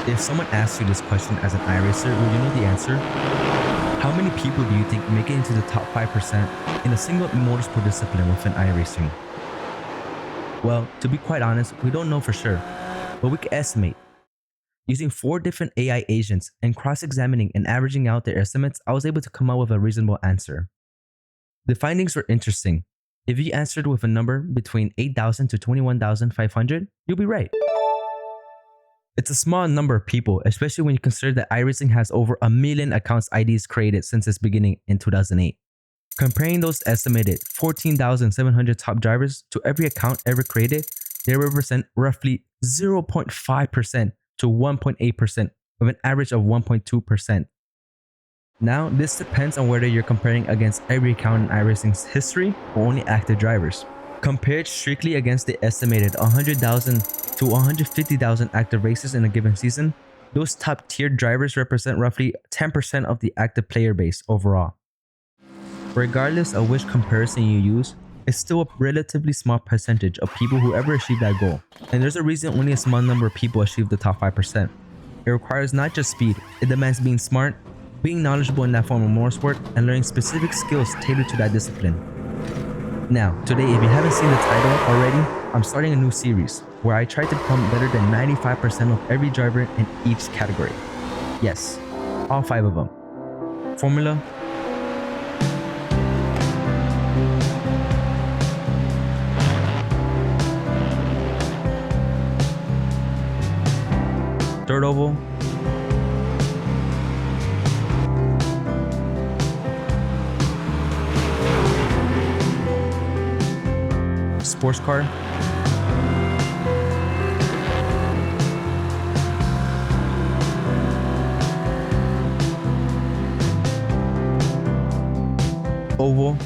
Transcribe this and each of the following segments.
If someone asks you this question as an iRacer, would you know the answer? How many people do you think make it into the top 5% in a single motorsport discipline within iRacing? Well, to be quite honest, we don't know for sure, but we can estimate. Using 4 different AI agents and cross-examining and averaging out their estimates, I was able to come up with a reasonable answer. The findings were interesting. If you answered with a number between 8,000 to 21,500, you'll be right. It's a small number of people, especially when you consider that iRacing has over 1 million accounts IDs created since its beginning in 2008. Comparing those estimated 14,700 top drivers to every account ever created, they represent roughly 0.5% to 1.8% of an average of 1.2%. Now, this depends on whether you're comparing against every account in iRacing's history or only active drivers. Compared strictly against the estimated 100,000 to 150,000 active racers in a given season, those top tier drivers represent roughly 10% of the active player base overall. Regardless of which comparison you use, it's still a relatively small percentage of people who ever achieve that goal, and there's a reason only a small number of people achieve the top 5%. It requires not just speed, it demands being smart, being knowledgeable in that form of motorsport, and learning specific skills tailored to that discipline. Now, today, if you haven't seen the title already, I'm starting a new series where I try to become better than 95% of every driver in each category. Yes, all 5 of them. Formula, dirt oval, sports car, oval,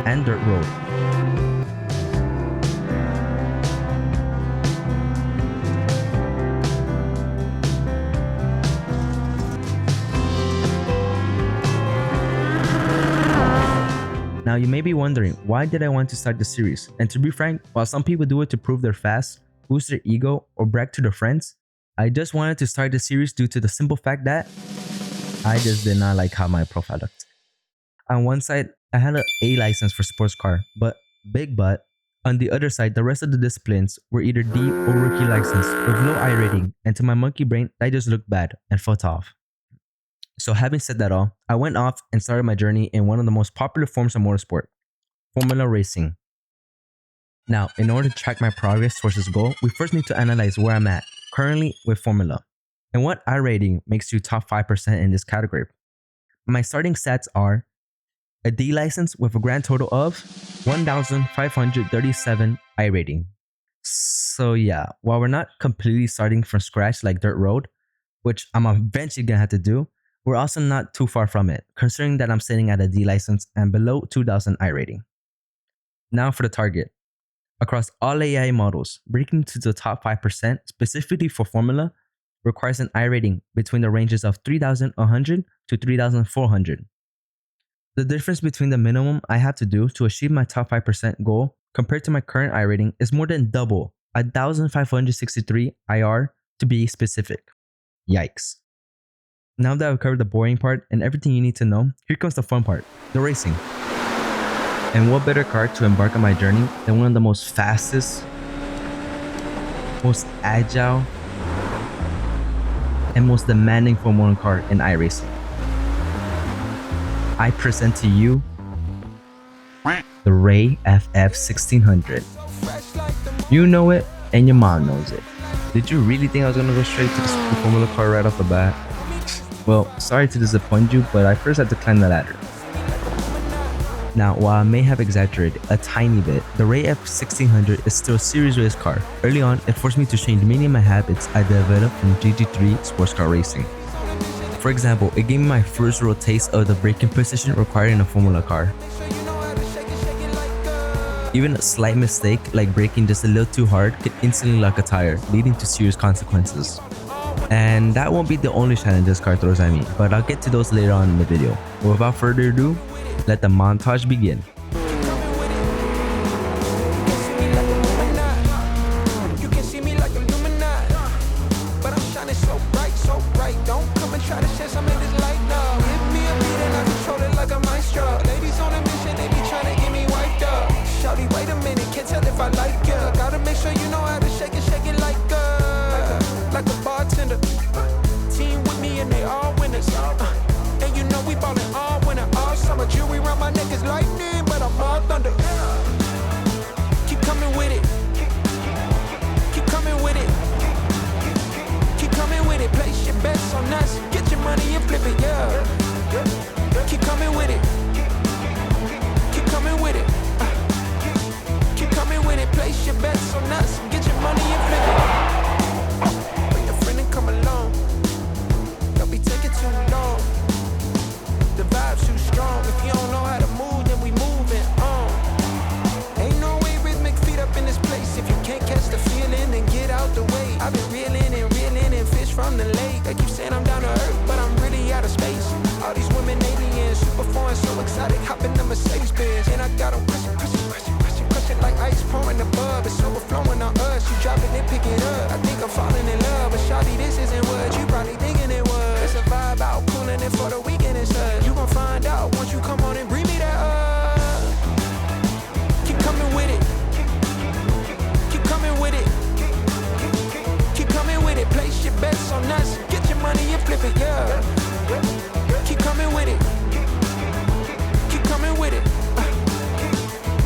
and dirt road. Now you may be wondering, why did I want to start the series? And to be frank, while some people do it to prove they're fast, boost their ego, or brag to their friends, I just wanted to start the series due to the simple fact that I just did not like how my profile looked. On one side, I had an A license for sports car, but big but. On the other side, the rest of the disciplines were either D or rookie license with no I rating, and to my monkey brain, that just looked bad and felt off. So having said that all, I went off and started my journey in one of the most popular forms of motorsport, Formula Racing. Now, in order to track my progress towards this goal, we first need to analyze where I'm at currently with Formula, and what I rating makes you top 5% in this category. My starting stats are a D license with a grand total of 1,537 I rating. So yeah, while we're not completely starting from scratch like dirt road, which I'm eventually gonna have to do, we're also not too far from it, considering that I'm sitting at a D license and below 2,000 I rating. Now for the target. Across all AI models, breaking to the top 5% specifically for Formula requires an I rating between the ranges of 3,100 to 3,400. The difference between the minimum I have to do to achieve my top 5% goal compared to my current I rating is more than double, 1,563 IR to be specific. Yikes. Now that I've covered the boring part and everything you need to know, here comes the fun part, the racing. And what better car to embark on my journey than one of the most fastest, most agile, and most demanding Formula 1 car in iRacing. I present to you the Ray FF1600. You know it, and your mom knows it. Did you really think I was gonna go straight to the Super Formula car right off the bat? Well, sorry to disappoint you, but I first had to climb the ladder. Now, while I may have exaggerated a tiny bit, the Ray F1600 is still a serious race car. Early on, it forced me to change many of my habits I developed from GT3 sports car racing. For example, it gave me my first real taste of the braking precision required in a Formula car. Even a slight mistake, like braking just a little too hard, could instantly lock a tire, leading to serious consequences. And that won't be the only challenge this car throws at me, but I'll get to those later on in the video. But without further ado, let the montage begin. flip it, yeah. Keep coming with it. Keep coming with it. Keep coming with it. Place your bets on us. Get your money and flip it. Bring a friend and come along. Don't be taking too long. The vibe's too strong. If you don't know how to move, then we moving on. Ain't no way rhythmic feet up in this place. If you can't catch the feeling, then get out the way. I've been reeling and fish from the lake. They keep saying I'm down to earth, but I'm really out of space. All these women aliens, super foreign, so exotic. Hop in the Mercedes Benz, and I got them crushing like ice pouring above. It's overflowing on us. You drop it and pick it up. I think I'm falling in love, but shawty, this isn't what you probably thinking it was. It's a vibe out, cooling it for the weekend and such. You gon' find out once you come on and bring me that up. Keep coming with it. Keep coming with it. Keep coming with it. Place your bets on us. Get your money and flip it, yeah. Keep coming with it. Keep coming with it.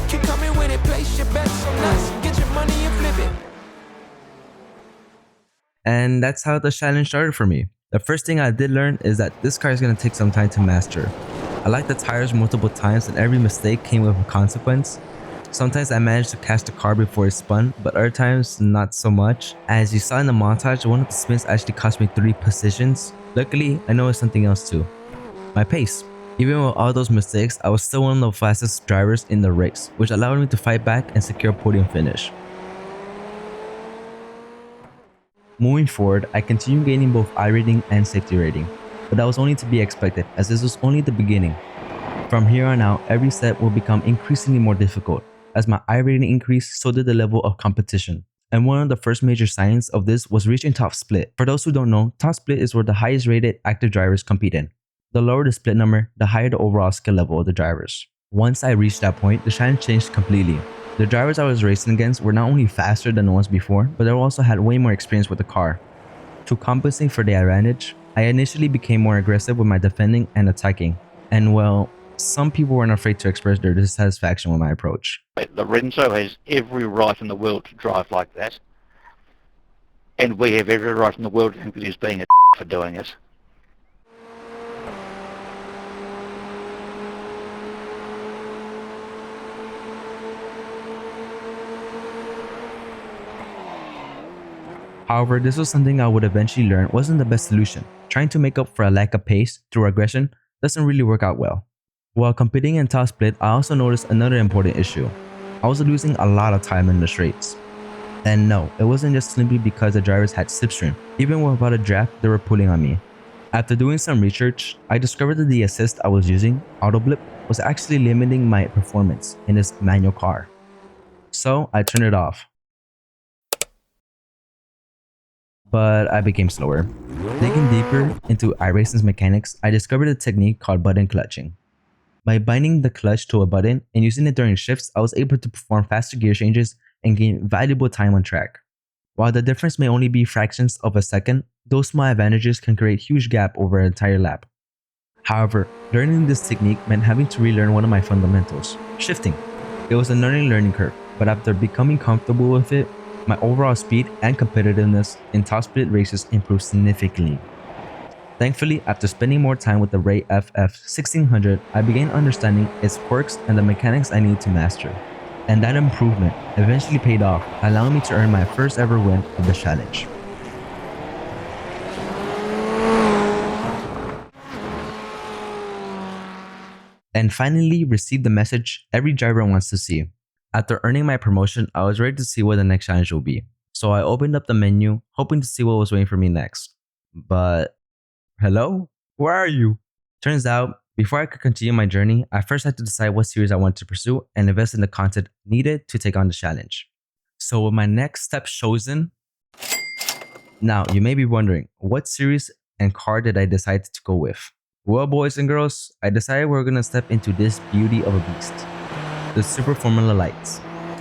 Keep coming with it. Place your bets on us. Get your money and flip it. And that's how the challenge started for me. The first thing I did learn is that this car is going to take some time to master. I liked the tires multiple times and every mistake came with a consequence. Sometimes I managed to catch the car before it spun, but other times not so much. As you saw in the montage, one of the spins actually cost me 3 positions. Luckily, I noticed something else too. My pace. Even with all those mistakes, I was still one of the fastest drivers in the race, which allowed me to fight back and secure a podium finish. Moving forward, I continued gaining both iRating and safety rating, but that was only to be expected as this was only the beginning. From here on out, every step will become increasingly more difficult. As my iRating increased, so did the level of competition. And one of the first major signs of this was reaching top split. For those who don't know, top split is where the highest rated active drivers compete in. The lower the split number, the higher the overall skill level of the drivers. Once I reached that point, the challenge changed completely. The drivers I was racing against were not only faster than the ones before, but they also had way more experience with the car. To compensate for the advantage, I initially became more aggressive with my defending and attacking. And well, some people weren't afraid to express their dissatisfaction with my approach. Lorenzo has every right in the world to drive like that. And we have every right in the world to think that he's being a for doing it. However, this was something I would eventually learn wasn't the best solution. Trying to make up for a lack of pace through aggression doesn't really work out well. While competing in top split, I also noticed another important issue. I was losing a lot of time in the straights. And no, it wasn't just simply because the drivers had slipstream. Even without a draft, they were pulling on me. After doing some research, I discovered that the assist I was using, AutoBlip, was actually limiting my performance in this manual car. So I turned it off. But I became slower. Digging deeper into iRacing's mechanics, I discovered a technique called button clutching. By binding the clutch to a button and using it during shifts, I was able to perform faster gear changes and gain valuable time on track. While the difference may only be fractions of a second, those small advantages can create a huge gap over an entire lap. However, learning this technique meant having to relearn one of my fundamentals, shifting. It was a learning curve, but after becoming comfortable with it, my overall speed and competitiveness in top split races improved significantly. Thankfully, after spending more time with the Ray FF 1600, I began understanding its quirks and the mechanics I needed to master. And that improvement eventually paid off, allowing me to earn my first ever win of the challenge. And finally received the message every driver wants to see. After earning my promotion, I was ready to see what the next challenge will be. So I opened up the menu, hoping to see what was waiting for me next. But, hello? Where are you? Turns out, before I could continue my journey, I first had to decide what series I wanted to pursue and invest in the content needed to take on the challenge. So with my next step chosen, now you may be wondering, what series and car did I decide to go with? Well, boys and girls, I decided we're gonna step into this beauty of a beast, the Super Formula Lights.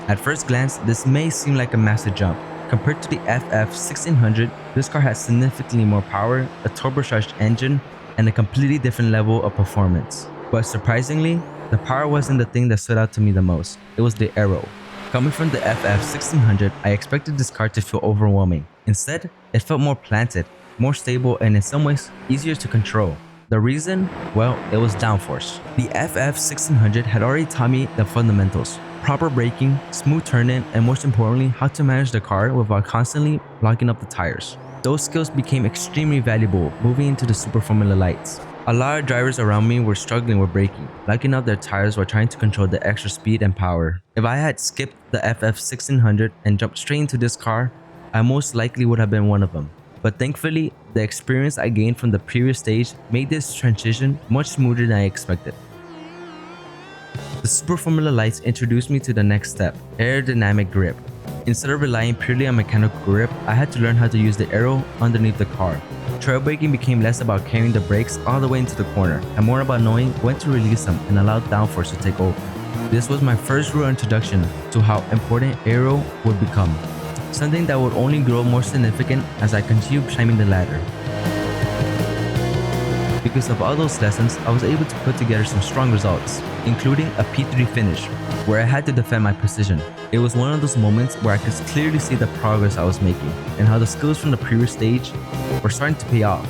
At first glance, this may seem like a massive jump. Compared to the FF 1600, this car has significantly more power, a turbocharged engine, and a completely different level of performance. But surprisingly, the power wasn't the thing that stood out to me the most. It was the aero. Coming from the FF 1600, I expected this car to feel overwhelming. Instead, it felt more planted, more stable, and in some ways, easier to control. The reason? Well, it was downforce. The FF1600 had already taught me the fundamentals: proper braking, smooth turning, and most importantly, how to manage the car without constantly locking up the tires. Those skills became extremely valuable moving into the Super Formula Lights. A lot of drivers around me were struggling with braking, locking up their tires while trying to control the extra speed and power. If I had skipped the FF1600 and jumped straight into this car, I most likely would have been one of them. But thankfully, the experience I gained from the previous stage made this transition much smoother than I expected. The Super Formula Lights introduced me to the next step: aerodynamic grip. Instead of relying purely on mechanical grip, I had to learn how to use the aero underneath the car. Trail braking became less about carrying the brakes all the way into the corner and more about knowing when to release them and allow downforce to take over. This was my first real introduction to how important aero would become, something that would only grow more significant as I continued climbing the ladder. Because of all those lessons, I was able to put together some strong results, including a P3 finish, where I had to defend my position. It was one of those moments where I could clearly see the progress I was making and how the skills from the previous stage were starting to pay off.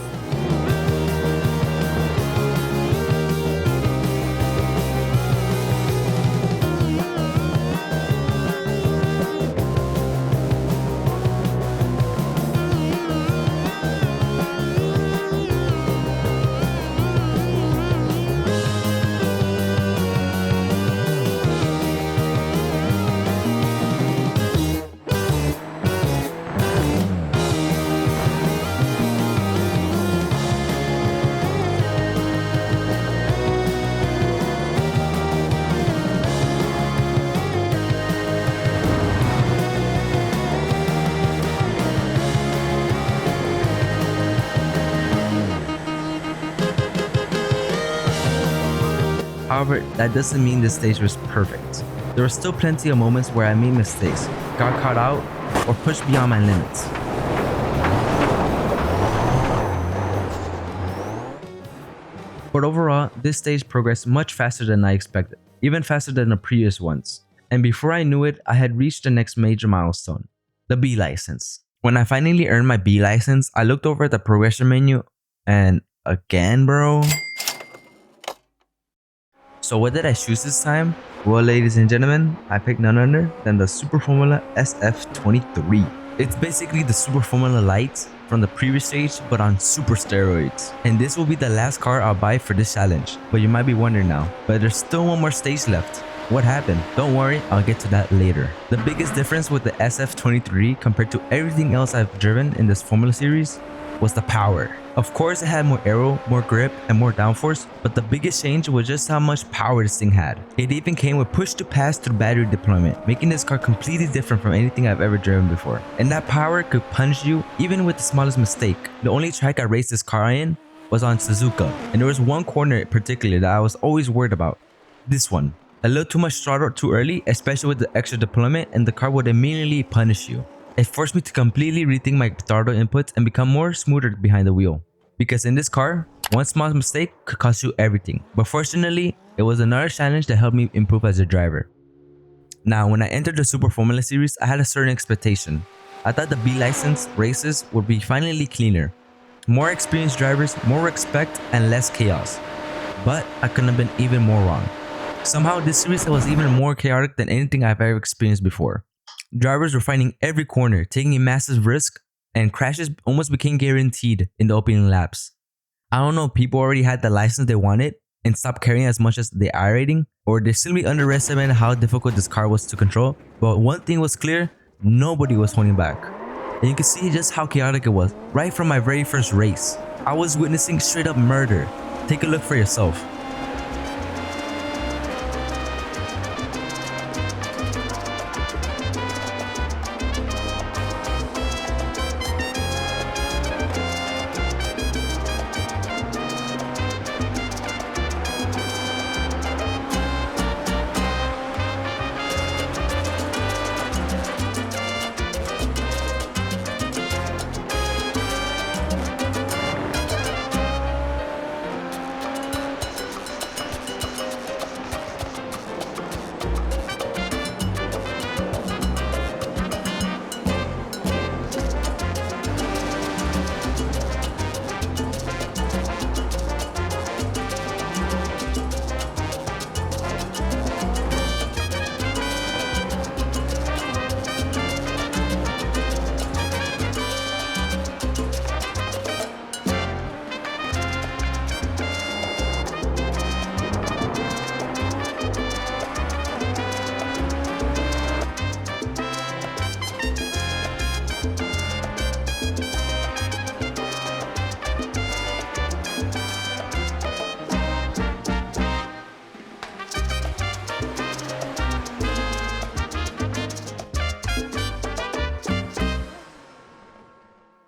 However, that doesn't mean this stage was perfect. There were still plenty of moments where I made mistakes, got caught out, or pushed beyond my limits. But overall, this stage progressed much faster than I expected, even faster than the previous ones. And before I knew it, I had reached the next major milestone: the B license. When I finally earned my B license, I looked over at the progression menu and again, bro. So what did I choose this time? Well, ladies and gentlemen, I picked none other than the Super Formula SF23. It's basically the Super Formula Lights from the previous stage, but on super steroids. And this will be the last car I'll buy for this challenge. But you might be wondering now, but there's still one more stage left. What happened? Don't worry, I'll get to that later. The biggest difference with the SF23 compared to everything else I've driven in this Formula series was the power. Of course, it had more aero, more grip, and more downforce, but the biggest change was just how much power this thing had. It even came with push to pass through battery deployment, making this car completely different from anything I've ever driven before. And that power could punish you even with the smallest mistake. The only track I raced this car in was on Suzuka, and there was one corner in particular that I was always worried about. This one. A little too much throttle too early, especially with the extra deployment, and the car would immediately punish you. It forced me to completely rethink my throttle inputs and become more smoother behind the wheel. Because in this car, one small mistake could cost you everything. But fortunately, it was another challenge that helped me improve as a driver. Now, when I entered the Super Formula series, I had a certain expectation. I thought the B license races would be finally cleaner. More experienced drivers, more respect, and less chaos. But I couldn't have been even more wrong. Somehow, this series was even more chaotic than anything I've ever experienced before. Drivers were finding every corner, taking a massive risk, and crashes almost became guaranteed in the opening laps. I don't know if people already had the license they wanted and stopped caring as much as the iRating, or they simply underestimated how difficult this car was to control, but one thing was clear: nobody was holding back. And you can see just how chaotic it was right from my very first race. I was witnessing straight up murder. Take a look for yourself.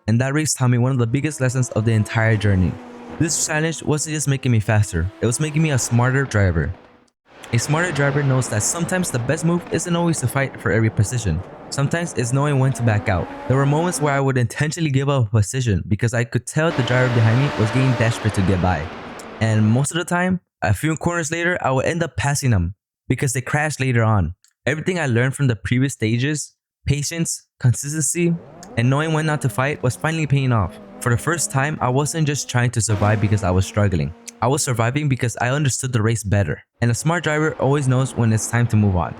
And that race taught me one of the biggest lessons of the entire journey. This challenge wasn't just making me faster, it was making me a smarter driver. A smarter driver knows that sometimes the best move isn't always to fight for every position. Sometimes it's knowing when to back out. There were moments where I would intentionally give up a position because I could tell the driver behind me was getting desperate to get by. And most of the time, a few corners later, I would end up passing them because they crashed later on. Everything I learned from the previous stages, patience, consistency, and knowing when not to fight was finally paying off. For the first time, I wasn't just trying to survive because I was struggling. I was surviving because I understood the race better. And a smart driver always knows when it's time to move on.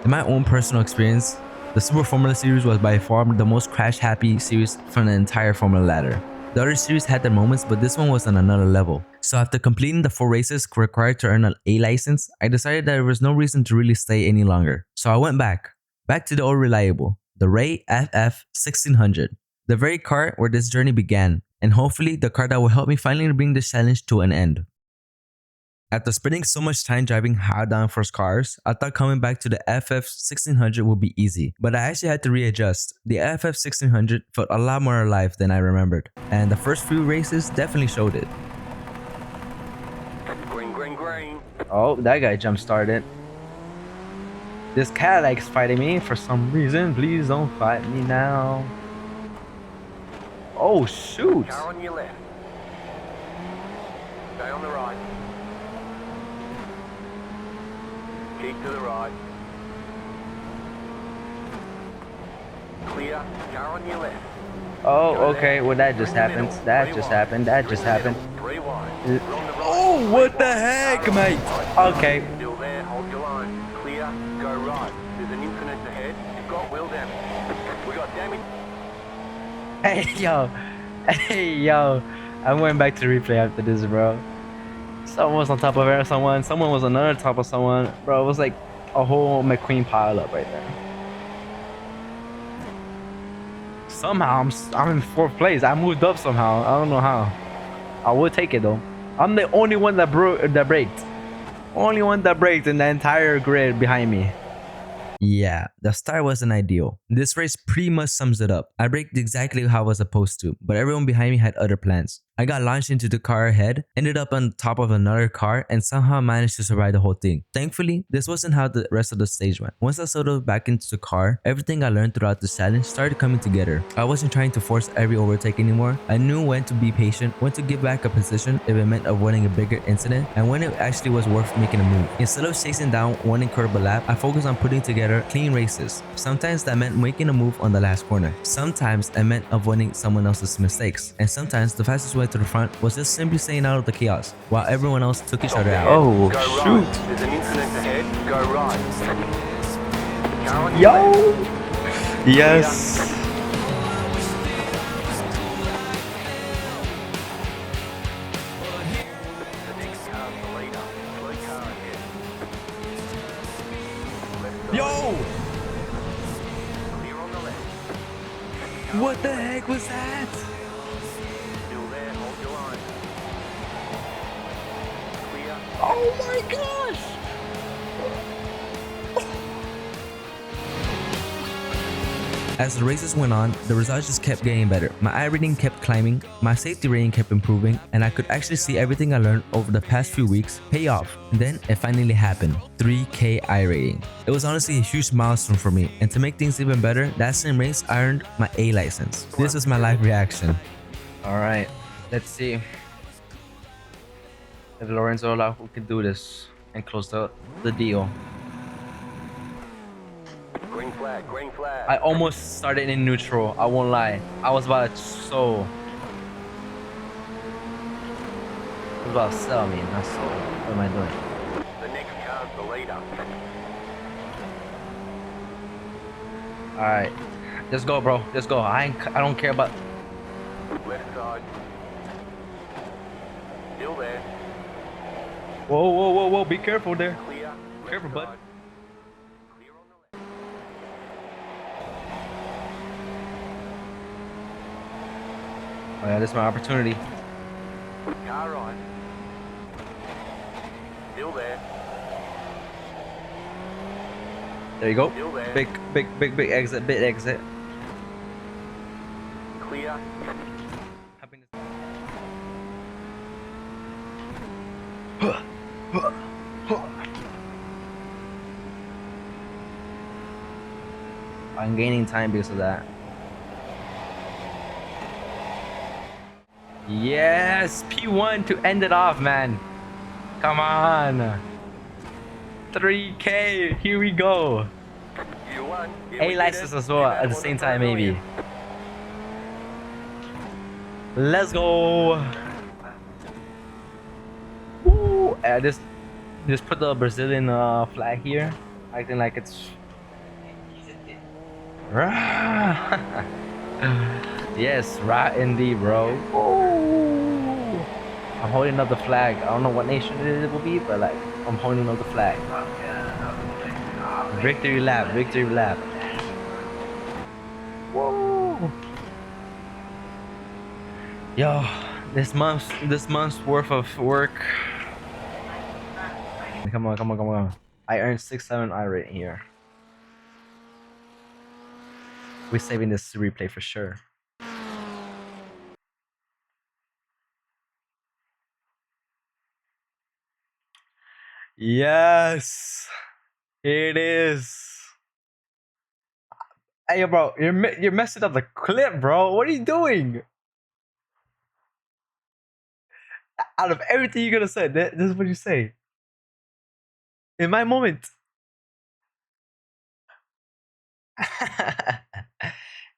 In my own personal experience, the Super Formula series was by far the most crash-happy series from the entire Formula ladder. The other series had their moments, but this one was on another level. So after completing the 4 races required to earn an A license, I decided that there was no reason to really stay any longer. So I went back to the old reliable, the Ray FF 1600, the very car where this journey began, and hopefully the car that will help me finally bring this challenge to an end. After spending so much time driving high downforce cars, I thought coming back to the FF 1600 would be easy, but I actually had to readjust. The FF 1600 felt a lot more alive than I remembered, and the first few races definitely showed it. Green, green, green. Oh, that guy jump started. This Cadillac's fighting me for some reason. Please don't fight me now. Oh shoot! Car on your left. Stay on the right. Keep to the right. Clear. Car on your left. Oh, okay. Well, that just happened. That just happened. That just happened. 3 wide. Oh, what the heck, mate? Okay. Still there. Hold your line. Clear. Go right. There's an infinite ahead. You've got wheel damage. We got damage. Hey yo, I'm going back to replay after this, bro. Someone was on top of someone was on another top of someone, bro. It was like a whole McQueen pile up right there. Somehow I'm in 4th place. I moved up somehow. I don't know how. I will take it though. I'm the only one that braked. Only one that braked in the entire grid behind me. Yeah, the start wasn't ideal. This race pretty much sums it up. I braked exactly how I was supposed to, but everyone behind me had other plans. I got launched into the car ahead, ended up on top of another car, and somehow managed to survive the whole thing. Thankfully, this wasn't how the rest of the stage went. Once I settled back into the car, everything I learned throughout the challenge started coming together. I wasn't trying to force every overtake anymore. I knew when to be patient, when to give back a position if it meant avoiding a bigger incident, and when it actually was worth making a move. Instead of chasing down one incredible lap, I focused on putting together clean races. Sometimes that meant making a move on the last corner. Sometimes it meant avoiding someone else's mistakes. And sometimes the fastest way to the front was just simply staying out of the chaos, while everyone else took each other out. Oh, shoot! Right. There's an infinite ahead. Go right. Car on your Yo! left. Yes! The next car's the leader. Blue car ahead. Left side. Yo! Clear on the left. What the heck was that? Still there. Hold your line. Clear. Oh my gosh! As the races went on, the results just kept getting better. My iRating kept climbing, my safety rating kept improving, and I could actually see everything I learned over the past few weeks pay off. And then it finally happened. 3K iRating. It was honestly a huge milestone for me, and to make things even better, that same race I earned my A license. This was my live reaction. Alright, let's see if Lorenzo Lago can do this and close the deal. Green flag. Green flag. I almost started in neutral, I won't lie. I was about to sell me, not so. What am I doing? The next car's the leader. Alright. Just go, bro. Just go. I don't care about. Left side. Still there. Whoa. Be careful there. Clear. Careful, bud. side. Clear on the left. Oh yeah, this is my opportunity. Car right. Still there. There you go. Still there. Big exit, big exit. Clear. clear. I'm gaining time because of that. Yes, P1 to end it off, man. Come on. 3K, here we go. You won. Yeah, we A did license it. as well at the Wasn't same for a time, maybe. million. Let's go. Woo. Just put the Brazilian flag here, acting like it's. Yes, right indeed, bro. Ooh. I'm holding up the flag. I don't know what nation it will be, but like I'm holding up the flag. Victory lap, victory lap. Whoa. Yo, this month's worth of work. Come on, come on, come on. I earned 6-7 iRacing here. We're saving this replay for sure. Yes, it is. Hey, bro, you're messing up the clip, bro. What are you doing? Out of everything you're gonna say, this is what you say. In my moment.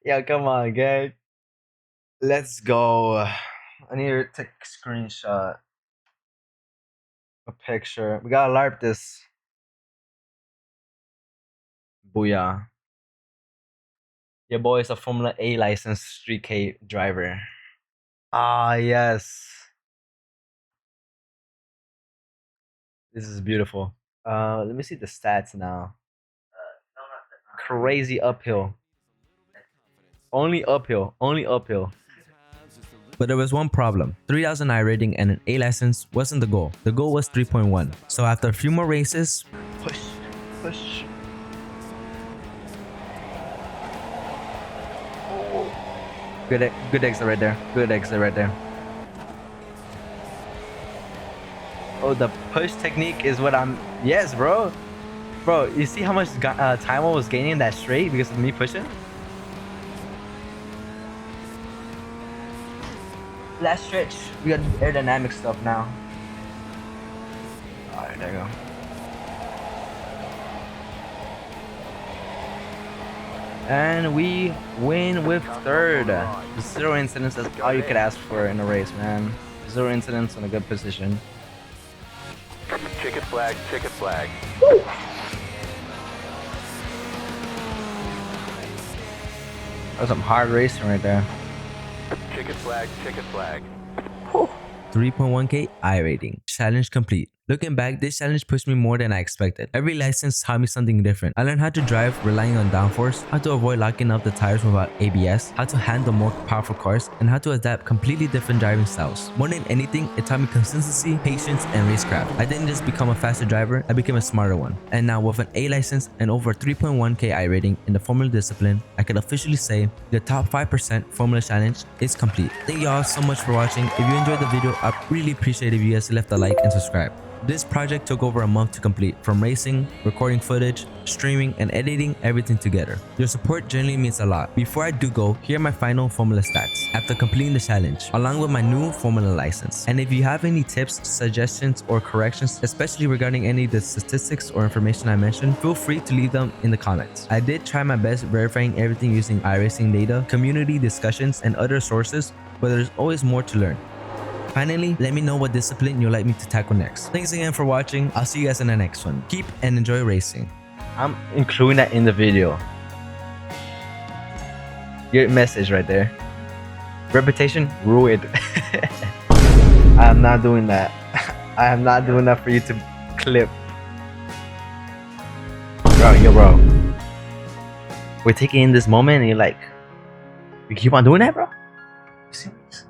Yo, come on, gang. Let's go. I need to take a screenshot. A picture. We gotta LARP this. Booyah. Your boy is a Formula A licensed 3K driver. Ah, yes. This is beautiful. Let me see the stats now. Crazy uphill. Only uphill. Only uphill. But there was one problem. 3,000 iRating and an A license wasn't the goal. The goal was 3.1. So after a few more races, push. Good exit right there. Good exit right there. Oh, the push technique is what I'm. Yes, bro. Bro, you see how much time I was gaining in that straight because of me pushing? Last stretch. We got aerodynamic stuff now. Alright, there you go. And we win with third. 0 incidents, that's all you could ask for in a race, man. 0 incidents in a good position. Ticket flag, ticket flag. That was some hard racing right there. Ticket flag, ticket flag. 3.1k iRating. Challenge complete. Looking back, this challenge pushed me more than I expected. Every license taught me something different. I learned how to drive relying on downforce, how to avoid locking up the tires without ABS, how to handle more powerful cars, and how to adapt completely different driving styles. More than anything, it taught me consistency, patience, and racecraft. I didn't just become a faster driver, I became a smarter one. And now with an A license and over 3.1k iRating in the Formula discipline, I can officially say the top 5% Formula challenge is complete. Thank you all so much for watching. If you enjoyed the video, I'd really appreciate if you guys left a like and subscribe. This project took over a month to complete, from racing, recording footage, streaming, and editing everything together. Your support genuinely means a lot. Before I do go, here are my final Formula stats after completing the challenge, along with my new Formula license. And if you have any tips, suggestions, or corrections, especially regarding any of the statistics or information I mentioned, feel free to leave them in the comments. I did try my best verifying everything using iRacing data, community discussions, and other sources, but there's always more to learn. Finally, let me know what discipline you'd like me to tackle next. Thanks again for watching. I'll see you guys in the next one. Keep and enjoy racing. I'm including that in the video. Your message right there. Reputation ruined. I am not doing that. I am not doing that for you to clip. Bro. We're taking in this moment and you're like, you keep on doing that, bro? You serious?